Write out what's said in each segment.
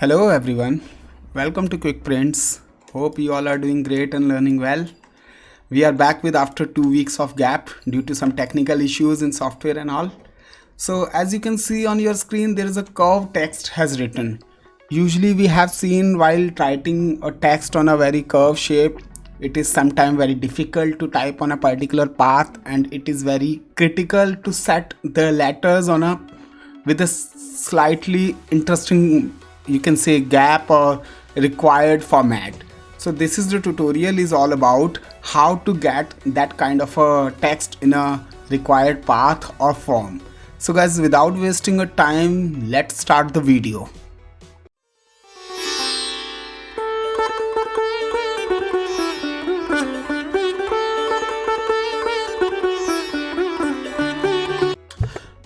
Hello everyone, welcome to Quick Prints. Hope you all are doing great and learning well. We are back with after 2 weeks of gap due to some technical issues in software and all. So as you can see on your screen, there is a curved text has written. Usually we have seen while writing a text on a very curved shape, it is sometimes very difficult to type on a particular path and it is very critical to set the letters on a with a slightly interesting, you can say, gap or required format. So this is the tutorial is all about how to get that kind of a text in a required path or form. So guys, without wasting a time, let's start the video.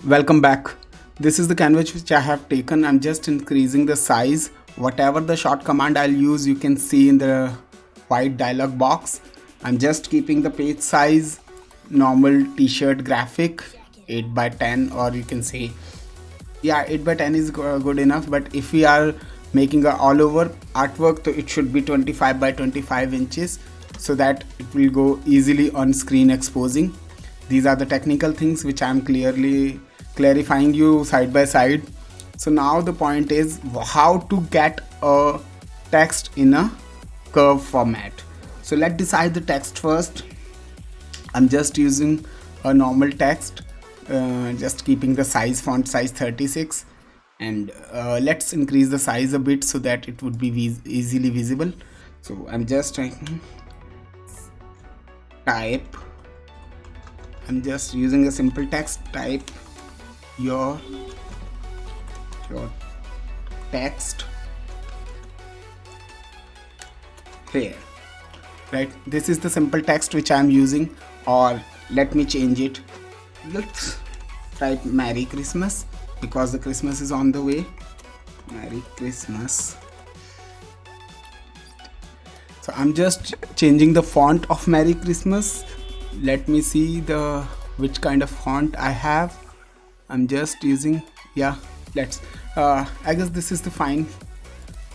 Welcome back. This is the canvas which I have taken. I'm just increasing the size. Whatever the short command I'll use, you can see in the white dialog box. I'm just keeping the page size normal t-shirt graphic 8 by 10, or you can say, yeah, 8 by 10 is good enough. But if we are making a all over artwork, so it should be 25 by 25 inches so that it will go easily on screen exposing. These are the technical things which I'm clearly clarifying you side by side. So now the point is how to get a text in a curve format. So let's decide the text first. I'm just using a normal text, just keeping the size font size 36, and let's increase the size a bit so that it would be easily visible. So I'm just trying type. I'm just using a simple text. Type your text here, right? This is the simple text which I'm using, or let me change it. Let's type Merry Christmas because the Christmas is on the way. Merry Christmas. So I'm just changing the font of Merry Christmas. Let me see which kind of font I have. I'm just using, yeah, let's I guess this is the fine.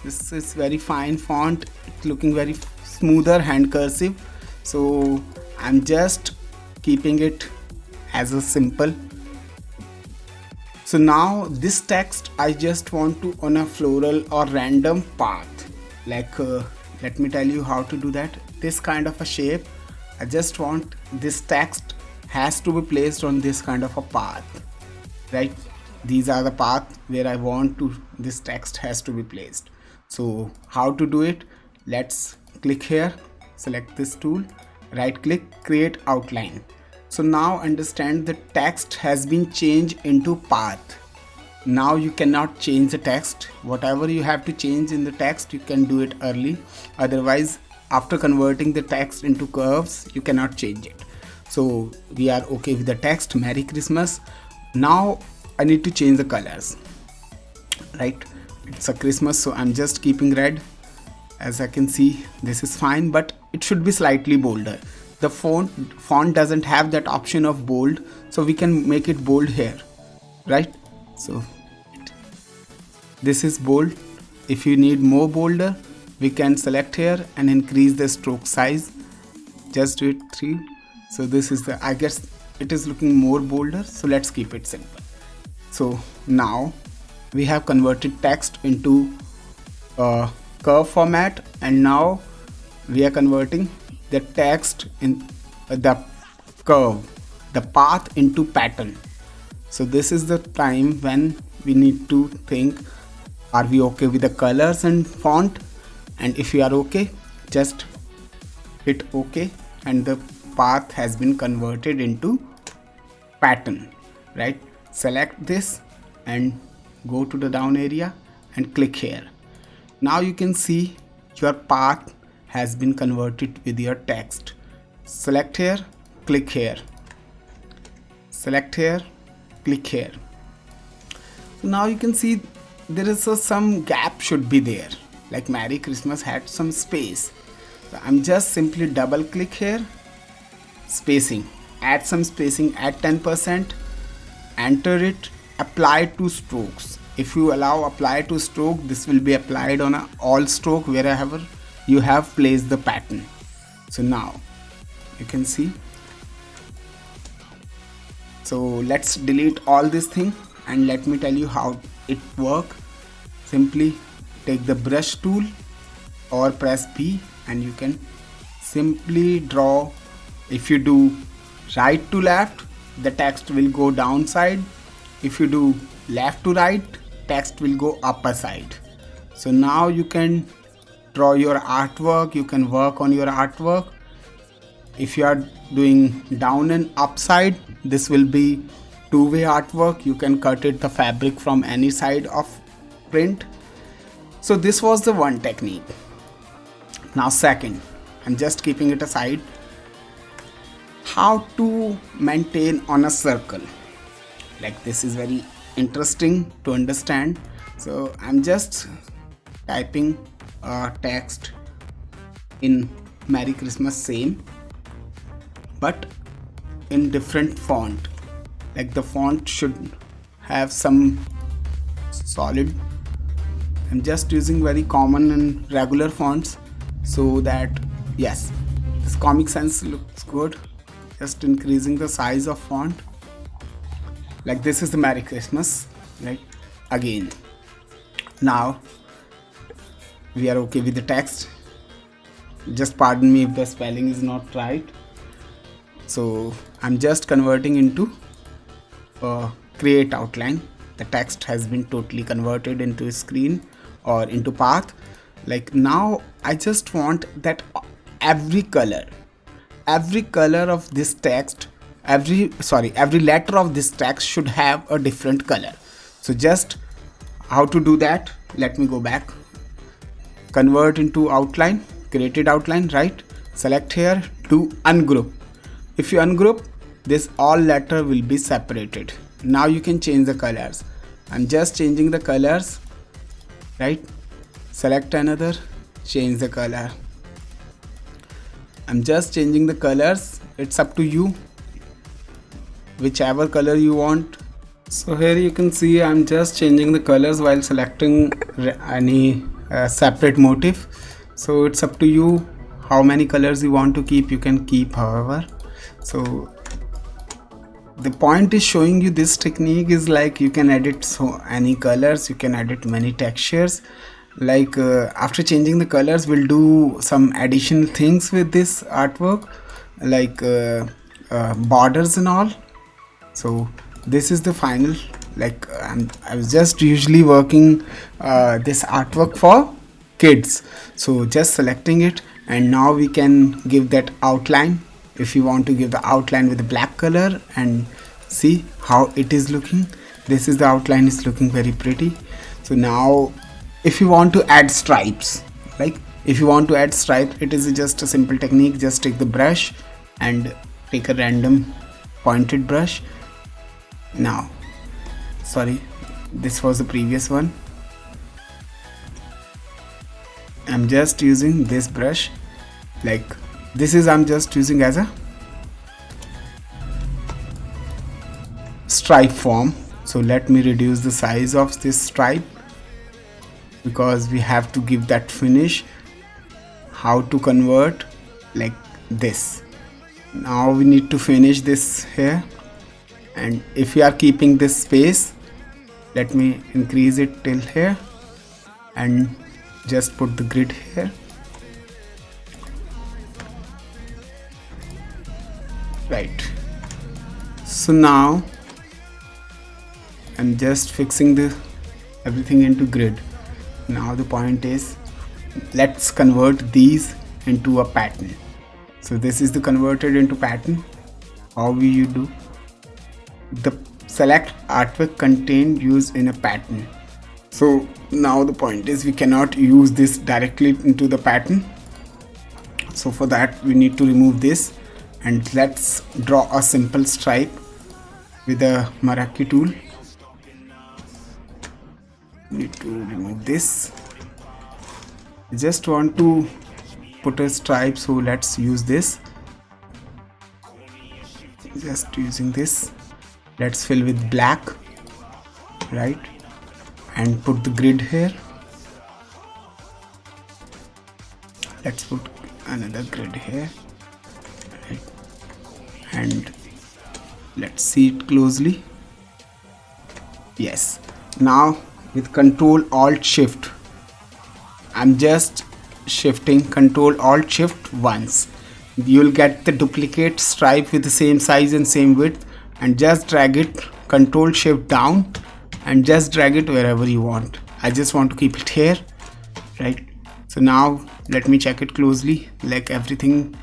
This is very fine font. It's looking very smoother hand cursive. So I'm just keeping it as a simple. So now this text I just want to on a floral or random path, like let me tell you how to do that. This kind of a shape, I just want this text has to be placed on this kind of a path, right? These are the path where I want to this text has to be placed. So how to do it? Let's click here, select this tool, right click, create outline. So now understand the text has been changed into path. Now you cannot change the text. Whatever you have to change in the text, you can do it early. Otherwise, after converting the text into curves, you cannot change it. So we are okay with the text Merry Christmas. Now I need to change the colors, right? It's a Christmas, so I'm just keeping red. As I can see, this is fine, but it should be slightly bolder. The font doesn't have that option of bold, so we can make it bold here, right? So this is bold. If you need more bolder, we can select here and increase the stroke size. Just do it 3. So this is I guess it is looking more bolder, so let's keep it simple. So now we have converted text into a curve format, and now we are converting the text in the curve, the path, into pattern. So this is the time when we need to think, are we okay with the colors and font? And if you are okay, just hit OK, and the path has been converted into pattern, right? Select this and go to the down area and click here. Now you can see your path has been converted with your text. Select here, click here, select here, click here. So now you can see there is some gap should be there, like Merry Christmas had some space. So I'm just simply double click here, spacing, add some spacing at 10%, enter it, apply 2 strokes. If you allow apply to stroke, this will be applied on a all stroke wherever you have placed the pattern. So now you can see. So let's delete all this thing and let me tell you how it work. Simply take the brush tool or press B and you can simply draw. If you do right to left, the text will go downside. If you do left to right, text will go upper side. So now you can draw your artwork, you can work on your artwork. If you are doing down and upside, this will be two-way artwork. You can cut it the fabric from any side of print. So this was the one technique. Now second, I'm just keeping it aside, how to maintain on a circle. Like this is very interesting to understand. So I'm just typing a text in Merry Christmas same, but in different font. Like the font should have some solid. I'm just using very common and regular fonts so that yes, this Comic Sans looks good. Just increasing the size of font. Like this is the Merry Christmas, right? Again, now we are okay with the text. Just pardon me if the spelling is not right. So I'm just converting into create outline. The text has been totally converted into a screen or into path. Like now I just want that every color of this text, every letter of this text should have a different color. So just how to do that, let me go back. Convert into outline, created outline, right? Select here to ungroup. If you ungroup, this all letter will be separated. Now you can change the colors. I'm just changing the colors, right? Select another, change the color. I'm just changing the colors. It's up to you, whichever color you want. So here you can see I'm just changing the colors while selecting any separate motif. So it's up to you how many colors you want to keep. You can keep however. So the point is showing you this technique is like you can edit so any colors, you can edit many textures. Like after changing the colors, we'll do some additional things with this artwork, like borders and all. So this is the final. Like I was just usually working this artwork for kids, so just selecting it, and now we can give that outline. If you want to give the outline with the black color and see how it is looking, this is the outline, is looking very pretty. So now if you want to add stripes, like if you want to add stripe, it is just a simple technique. Just take the brush and take a random pointed brush. Now sorry, this was the previous one. I'm just using this brush, like this is I'm just using as a stripe form. So let me reduce the size of this stripe because we have to give that finish. How to convert like this. Now we need to finish this here, and if we are keeping this space, let me increase it till here and just put the grid here. Right. So now I'm just fixing the everything into grid. Now the point is, let's convert these into a pattern. So this is the converted into pattern. How will you do? The select artwork contained used in a pattern. So now the point is we cannot use this directly into the pattern. So for that we need to remove this, and let's draw a simple stripe with the Marquee tool. Need to remove this. I just want to put a stripe, so let's use this. Just using this. Let's fill with black, right? and put the grid here. Let's put another grid here, and let's see it closely. Yes, now with Control Alt Shift, I'm just shifting Control Alt Shift once. You'll get the duplicate stripe with the same size and same width, and just drag it, Control Shift down, and just drag it wherever you want. I just want to keep it here, right? So now let me check it closely, like everything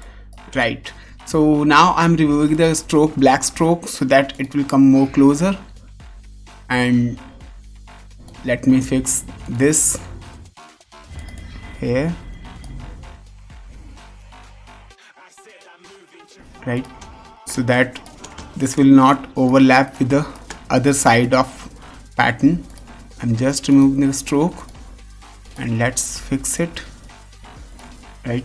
right. So now I'm removing the stroke, black stroke, so that it will come more closer. And let me fix this here, right, so that this will not overlap with the other side of pattern. I'm just removing the stroke, and let's fix it, right?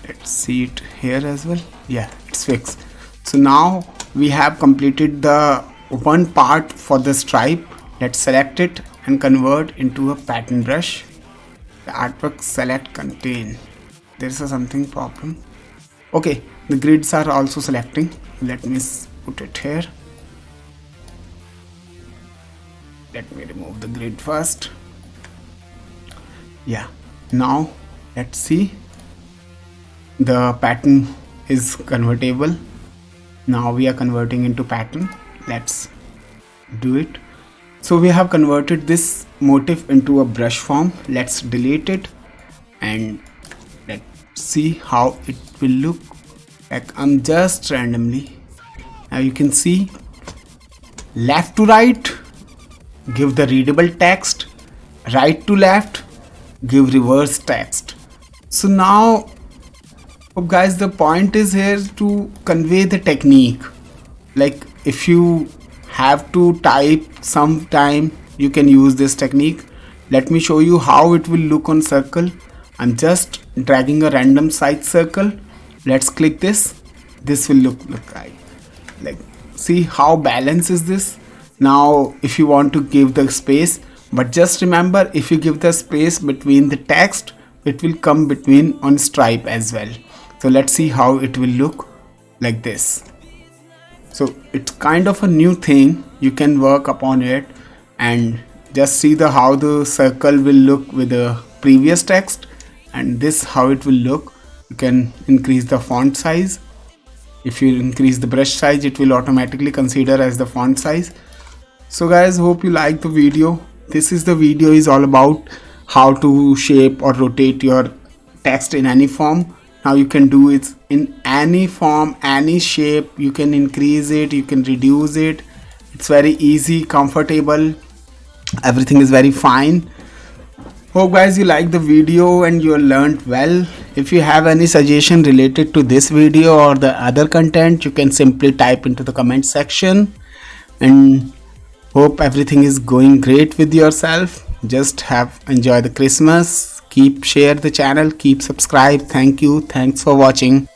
Let's see it here as well. Yeah, it's fixed. So now we have completed the one part for the stripe. Let's select it and convert into a pattern brush. The artwork select contain. There's a something problem. Okay, the grids are also selecting. Let me put it here. Let me remove the grid first. Yeah, now let's see. The pattern is convertible. Now we are converting into pattern. Let's do it. So we have converted this motif into a brush form. Let's delete it and let's see how it will look. Like I'm just randomly. Now you can see left to right, give the readable text, right to left, give reverse text. So now guys, the point is here to convey the technique. Like if you have to type sometime, you can use this technique. Let me show you how it will look on circle. I'm just dragging a random size circle. Let's click this. This will look like see how balanced is this. Now if you want to give the space, but just remember, if you give the space between the text, it will come between on stripe as well. So let's see how it will look like this. So it's kind of a new thing. You can work upon it and just see the how the circle will look with the previous text, and this how it will look. You can increase the font size. If you increase the brush size, it will automatically consider as the font size. So guys, hope you like the video. This is the video is all about how to shape or rotate your text in any form. Now you can do it in any form, any shape. You can increase it, you can reduce it. It's very easy, comfortable. Everything is very fine. Hope guys you like the video and you learned well. If you have any suggestion related to this video or the other content, you can simply type into the comment section. And hope everything is going great with yourself. Just enjoy the Christmas. Keep share the channel, keep subscribe. Thank you. Thanks for watching.